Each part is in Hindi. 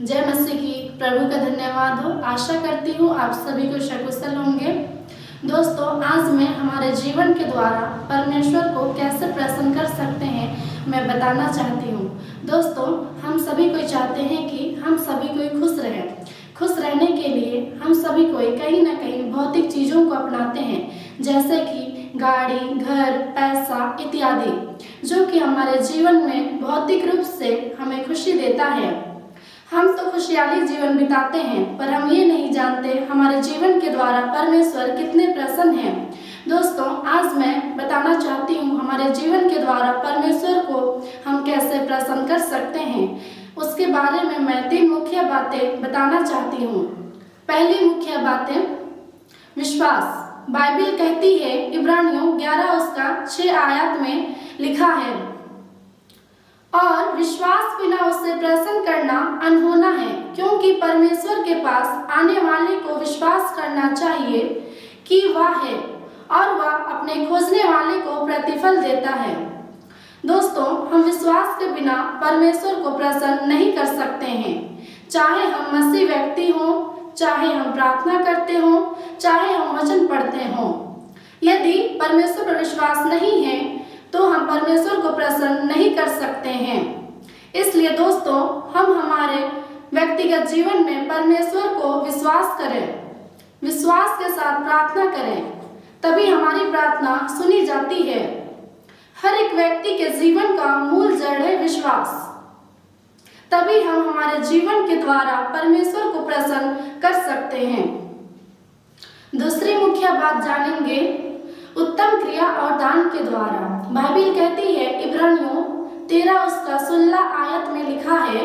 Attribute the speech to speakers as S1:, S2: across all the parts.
S1: जय मसीह की। प्रभु का धन्यवाद हो। आशा करती हूँ आप सभी को सकुशल होंगे। दोस्तों, आज मैं हमारे जीवन के द्वारा परमेश्वर को कैसे प्रसन्न कर सकते हैं मैं बताना चाहती हूँ। दोस्तों, हम सभी कोई चाहते हैं कि हम सभी कोई खुश रहें। खुश रहने के लिए हम सभी कोई कहीं ना कहीं भौतिक चीज़ों को अपनाते हैं, जैसे कि गाड़ी, घर, पैसा इत्यादि, जो कि हमारे जीवन में भौतिक रूप से हमें खुशी देता है। हम तो खुशहाली जीवन बिताते हैं, पर हम ये नहीं जानते हमारे जीवन के द्वारा परमेश्वर कितने प्रसन्न हैं। दोस्तों, आज मैं बताना चाहती हूँ हमारे जीवन के द्वारा परमेश्वर को हम कैसे प्रसन्न कर सकते हैं। उसके बारे में मैं 3 मुख्य बातें बताना चाहती हूँ। पहली मुख्य बातें, विश्वास। बाइबल कहती है, इब्रानियों 11:6 आयत में लिखा है, और विश्वास बिना उससे प्रसन्न करना अनहोना है, क्योंकि परमेश्वर के पास आने वाले को विश्वास करना चाहिए कि वह है, और वह अपने खोजने वाले को प्रतिफल देता है। दोस्तों, हम विश्वास के बिना परमेश्वर को प्रसन्न नहीं कर सकते हैं। चाहे हम मसीह व्यक्ति हों, चाहे हम प्रार्थना करते हों, चाहे हम वचन पढ़ते हों, यदि परमेश्वर पर विश्वास नहीं है तो हम परमेश्वर को प्रसन्न नहीं कर सकते हैं। इसलिए दोस्तों, हम हमारे व्यक्तिगत जीवन में परमेश्वर को विश्वास करें, विश्वास के साथ प्रार्थना करें, तभी हमारी प्रार्थना सुनी जाती है। हर एक व्यक्ति के जीवन का मूल जड़ है विश्वास। तभी हम हमारे जीवन के द्वारा परमेश्वर को प्रसन्न कर सकते हैं। दूसरी मुख्य बात जानेंगे, उत्तम क्रिया और दान के द्वारा। बाइबल कहती है, इब्रानियों 13:16 आयत में लिखा है,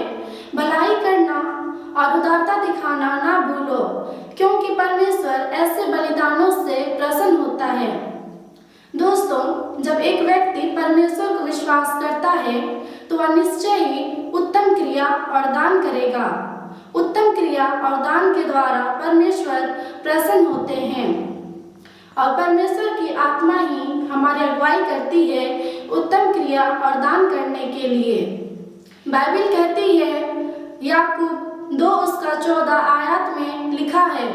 S1: भलाई करना और उदारता दिखाना ना भूलो, क्योंकि परमेश्वर ऐसे बलिदानों से प्रसन्न होता है। दोस्तों, जब एक व्यक्ति परमेश्वर को विश्वास करता है तो वह निश्चय ही उत्तम क्रिया और दान करेगा। उत्तम क्रिया और दान के द्वारा परमेश्वर प्रसन्न होते हैं, और परमेश्वर की आत्मा ही हमारी अगुवाई करती है उत्तम क्रिया और दान करने के लिए। बाइबल कहती है, याकूब 2:14 आयत में लिखा है,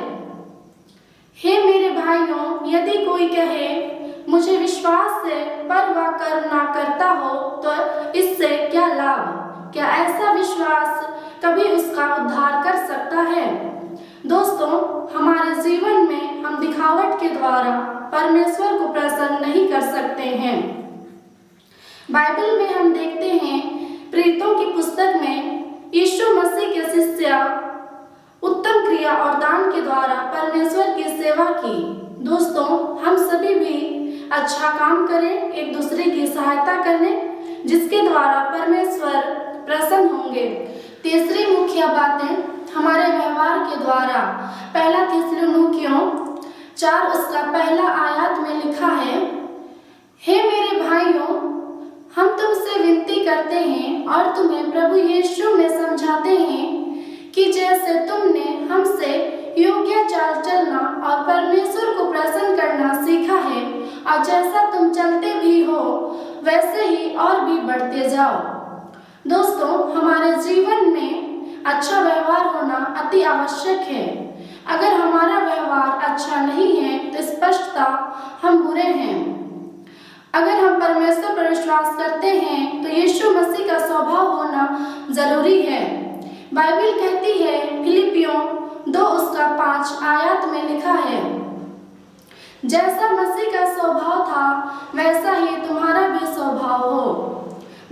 S1: हे मेरे भाइयों, यदि कोई कहे मुझे विश्वास से पर वह कर्म ना करता हो तो इससे क्या लाभ? क्या ऐसा विश्वास कभी उसका उद्धार कर सकता है? दोस्तों, हमारे जीवन में हम दिखावट के द्वारा परमेश्वर को प्रसन्न नहीं कर सकते हैं। बाइबल में हम देखते हैं, प्रेरितों की पुस्तक में यीशु मसीह के शिष्य उत्तम क्रिया और दान के द्वारा परमेश्वर की सेवा की। दोस्तों, हम सभी भी अच्छा काम करें, एक दूसरे की सहायता करें, जिसके द्वारा परमेश्वर प्रसन्न होंगे। तीसरी मुख्य बातें, हमारे व्यवहार के द्वारा। 1 थिस्सलुनीकियों 4:1 आयत में लिखा है, हे मेरे भाइयों, हम तुमसे विनती करते हैं और तुम्हें प्रभु यीशु में समझाते हैं कि जैसे तुमने हमसे योग्य चाल चलना और परमेश्वर को प्रसन्न करना सीखा है, और जैसा तुम चलते भी हो वैसे ही और भी बढ़ते जाओ। दोस्तों, हमारे जीवन में अच्छा व्यवहार होना अति आवश्यक है। अगर हमारा व्यवहार अच्छा नहीं है तो स्पष्टता हम बुरे हैं। अगर हम परमेश्वर पर विश्वास करते हैं तो यीशु मसीह का स्वभाव होना जरूरी है। बाइबल कहती है, फिलिपियों 2:5 आयत में लिखा है, जैसा मसीह का स्वभाव था वैसा ही तुम्हारा भी स्वभाव हो।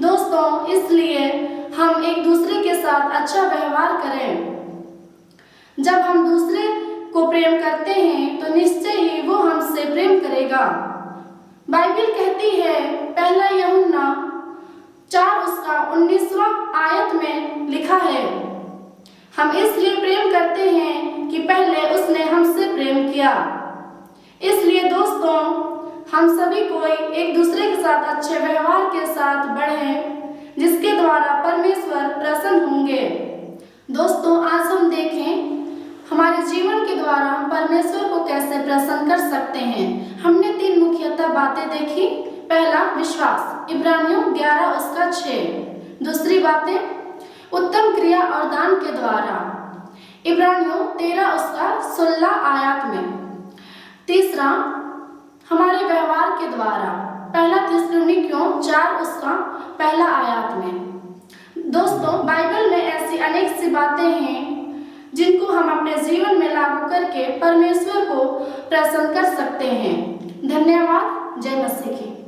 S1: दोस्तों, इसलिए हम एक दूसरे के साथ अच्छा व्यवहार करें। जब हम दूसरे को प्रेम करते हैं तो निश्चय ही वो हमसे प्रेम करेगा। बाइबल कहती है, 1 यूहन्ना 4:19 आयत में लिखा है, हम इसलिए प्रेम करते हैं कि पहले उसने हमसे प्रेम किया। इसलिए दोस्तों, हम सभी कोई एक दूसरे के साथ अच्छे व्यवहार के साथ बढ़ें, जिसके द्वारा परमेश्वर प्रसन्न होंगे। दोस्तों, आज हम देखें हमारे जीवन के द्वारा हम परमेश्वर को कैसे प्रसन्न कर सकते हैं। हमने 3 मुख्यतः बातें देखी। पहला, विश्वास, इब्रानियों 11:6। दूसरी बातें, उत्तम क्रिया और दान के द्वारा। इब्रानियों 13 उसका 16 आयत में। तीसरा, हमारे व्यवहार के द्वारा। पहला थिस्सलुनीकियों 4 उसका 1 आयत में। दोस्तों, बाइबल में ऐसी अनेक सी बातें हैं जिनको हम अपने जीवन में लागू करके परमेश्वर को प्रसन्न कर सकते हैं। धन्यवाद। जय मसीह की।